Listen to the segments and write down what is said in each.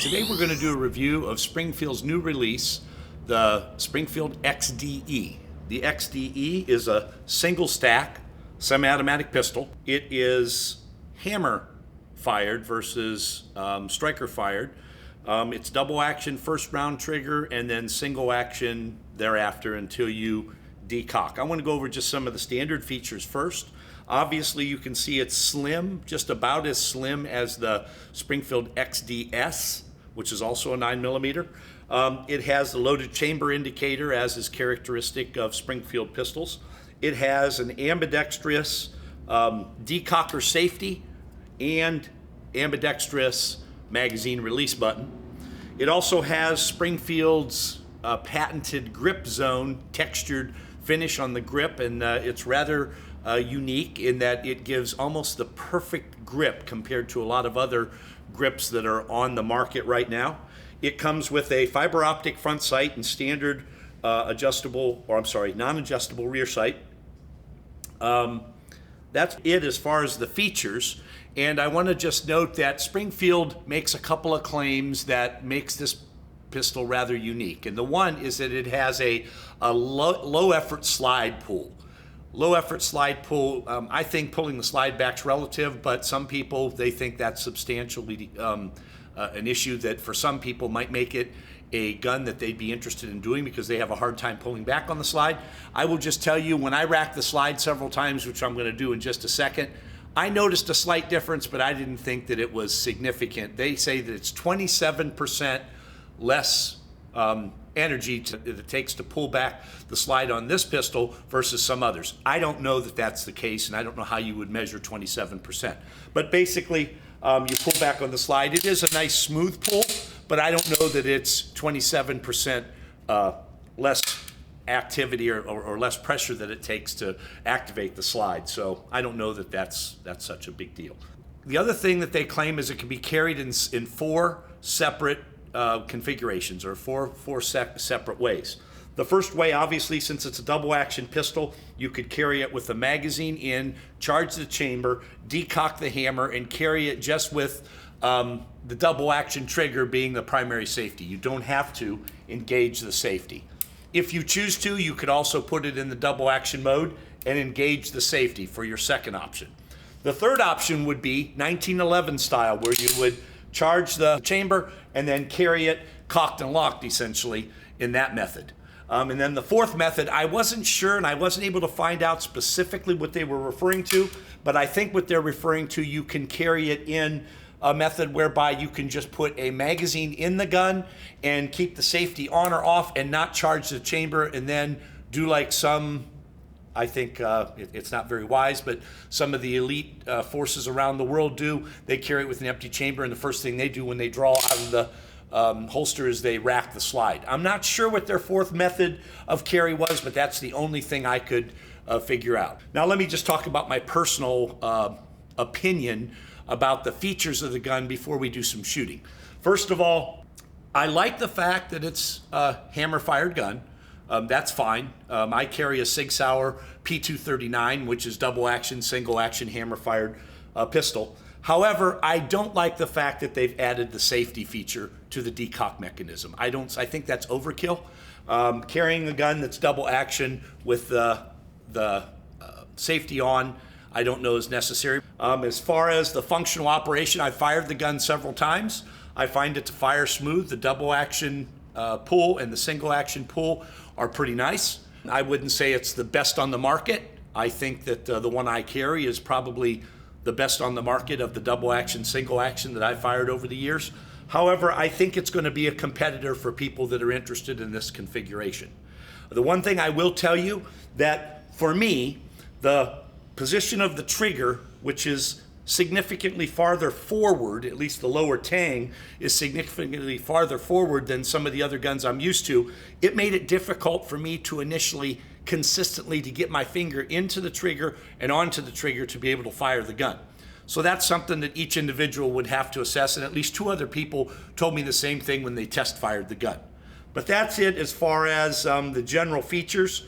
Today we're going to do a review of Springfield's new release, the Springfield XD-e. The XD-e is a single stack semi-automatic pistol. It is hammer fired versus striker fired. It's double action first round trigger and then single action thereafter until you decock. I want to go over just some of the standard features first. Obviously you can see it's slim, just about as slim as the Springfield XD-s, which is also a 9mm. It has the loaded chamber indicator, as is characteristic of Springfield pistols. It has an ambidextrous Decocker safety and ambidextrous magazine release button. It also has Springfield's patented grip zone textured finish on the grip, and it's rather unique in that it gives almost the perfect grip compared to a lot of other grips that are on the market right now. It comes with a fiber optic front sight and standard non-adjustable rear sight. That's it as far as the features. And I want to just note that Springfield makes a couple of claims that makes this pistol rather unique. And the one is that it has a low effort slide pull. Low effort slide pull, I think pulling the slide back's relative, but some people, they think that's substantially an issue that for some people might make it a gun that they'd be interested in doing because they have a hard time pulling back on the slide. I will just tell you, when I racked the slide several times, which I'm going to do in just a second, I noticed a slight difference, but I didn't think that it was significant. They say that it's 27% less energy that it takes to pull back the slide on this pistol versus some others. I don't know that that's the case, and I don't know how you would measure 27%. But basically, you pull back on the slide. It is a nice smooth pull, but I don't know that it's 27% less activity or less pressure that it takes to activate the slide. So I don't know that that's such a big deal. The other thing that they claim is it can be carried in four separate configurations, or four separate ways. The first way, obviously, since it's a double action pistol, you could carry it with the magazine in, charge the chamber, decock the hammer, and carry it just with the double action trigger being the primary safety. You don't have to engage the safety. If you choose to, you could also put it in the double action mode and engage the safety for your second option. The third option would be 1911 style, where you would charge the chamber and then carry it cocked and locked, essentially, in that method. And then the fourth method, I wasn't sure and I wasn't able to find out specifically what they were referring to, but I think what they're referring to, you can carry it in a method whereby you can just put a magazine in the gun and keep the safety on or off and not charge the chamber, and then do like some, I think it's not very wise, but some of the elite forces around the world do. They carry it with an empty chamber, and the first thing they do when they draw out of the holster is they rack the slide. I'm not sure what their fourth method of carry was, but that's the only thing I could figure out. Now let me just talk about my personal opinion about the features of the gun before we do some shooting. First of all, I like the fact that it's a hammer-fired gun. That's fine. I carry a Sig Sauer P239, which is double action, single action, hammer-fired pistol. However, I don't like the fact that they've added the safety feature to the decock mechanism. I think that's overkill. Carrying a gun that's double action with the safety on, I don't know is necessary. As far as the functional operation, I've fired the gun several times. I find it to fire smooth. The double action pull and the single action pull are pretty nice. I wouldn't say it's the best on the market. I think that the one I carry is probably the best on the market of the double action, single action that I've fired over the years. However, I think it's going to be a competitor for people that are interested in this configuration. The one thing I will tell you, that for me, the position of the trigger, which is significantly farther forward, at least the lower tang is significantly farther forward than some of the other guns I'm used to, it made it difficult for me to initially consistently to get my finger into the trigger and onto the trigger to be able to fire the gun. So that's something that each individual would have to assess, and at least two other people told me the same thing when they test fired the gun. But that's it as far as the general features.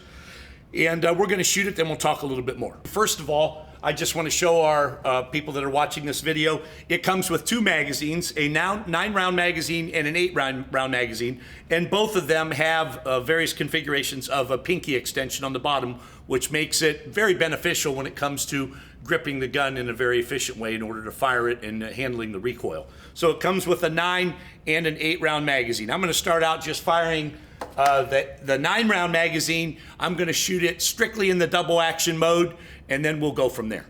And we're going to shoot it, then we'll talk a little bit more. First of all, I just want to show our people that are watching this video, it comes with 2 magazines, a 9-round magazine and an 8-round magazine, and both of them have various configurations of a pinky extension on the bottom, which makes it very beneficial when it comes to gripping the gun in a very efficient way in order to fire it and handling the recoil. So it comes with a 9 and an 8-round magazine. I'm going to start out just firing the 9-round magazine. I'm going to shoot it strictly in the double action mode, and then we'll go from there.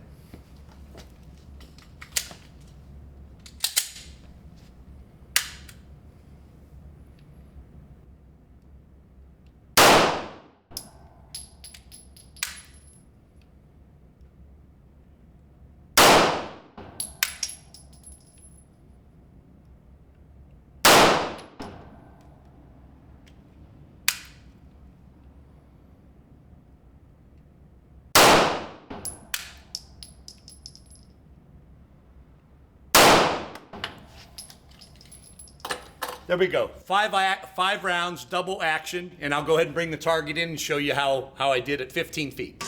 There we go. 5 rounds, double action, and I'll go ahead and bring the target in and show you how I did at 15 feet.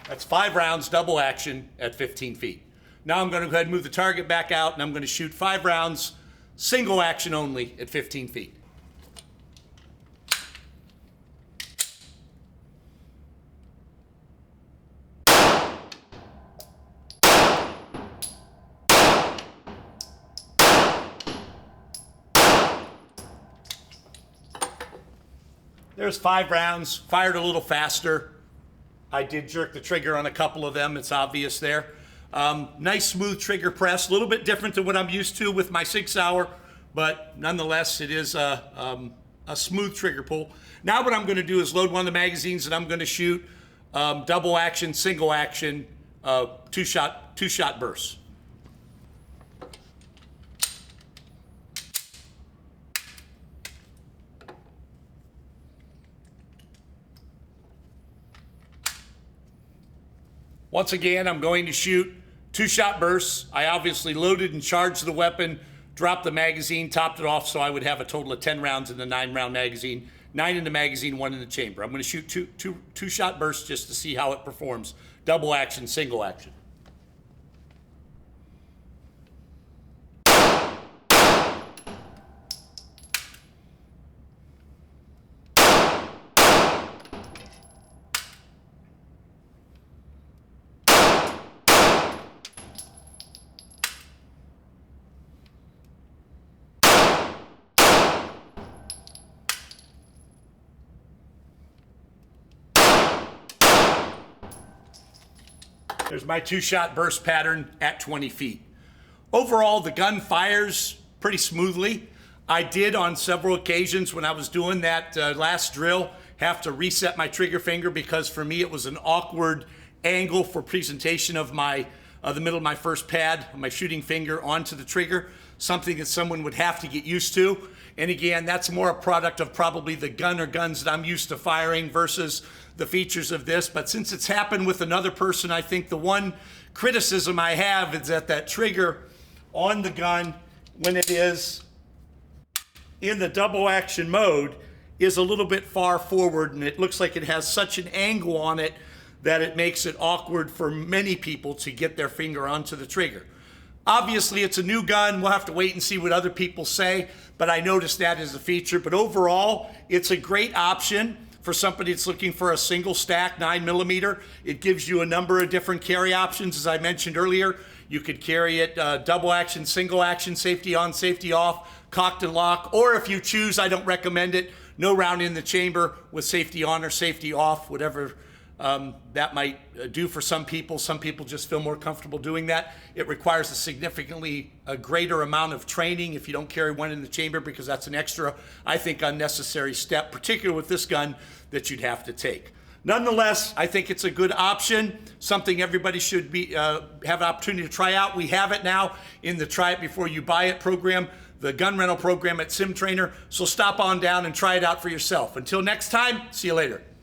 That's 5 rounds, double action at 15 feet. Now I'm going to go ahead and move the target back out, and I'm going to shoot 5 rounds, single action only at 15 feet. There's 5 rounds, fired a little faster. I did jerk the trigger on a couple of them, it's obvious there. Nice smooth trigger press, a little bit different than what I'm used to with my Sig Sauer, but nonetheless it is a smooth trigger pull. Now what I'm going to do is load one of the magazines, and I'm going to shoot double action, single action, two-shot bursts. Once again, I'm going to shoot 2-shot bursts. I obviously loaded and charged the weapon, dropped the magazine, topped it off so I would have a total of 10 rounds in the 9-round magazine. 9 in the magazine, 1 in the chamber. I'm going to shoot two-shot bursts just to see how it performs. Double action, single action. There's my 2-shot burst pattern at 20 feet. Overall, the gun fires pretty smoothly. I did on several occasions when I was doing that last drill have to reset my trigger finger because for me it was an awkward angle for presentation of my the middle of my first pad, my shooting finger onto the trigger, something that someone would have to get used to. And again, that's more a product of probably the gun or guns that I'm used to firing versus the features of this. But since it's happened with another person, I think the one criticism I have is that that trigger on the gun, when it is in the double action mode, is a little bit far forward, and it looks like it has such an angle on it that it makes it awkward for many people to get their finger onto the trigger. Obviously, it's a new gun. We'll have to wait and see what other people say, but I noticed that as a feature. But overall, it's a great option for somebody that's looking for a single stack 9mm. It gives you a number of different carry options. As I mentioned earlier, you could carry it double action, single action, safety on, safety off, cocked and lock, or if you choose, I don't recommend it, no round in the chamber with safety on or safety off, whatever that might do for some people. Some people just feel more comfortable doing that. It requires a significantly greater amount of training if you don't carry one in the chamber, because that's an extra, I think, unnecessary step, particularly with this gun, that you'd have to take. Nonetheless, I think it's a good option, something everybody should be have an opportunity to try out. We have it now in the Try It Before You Buy It program, the gun rental program at Sim Trainer. So stop on down and try it out for yourself. Until next time, see you later.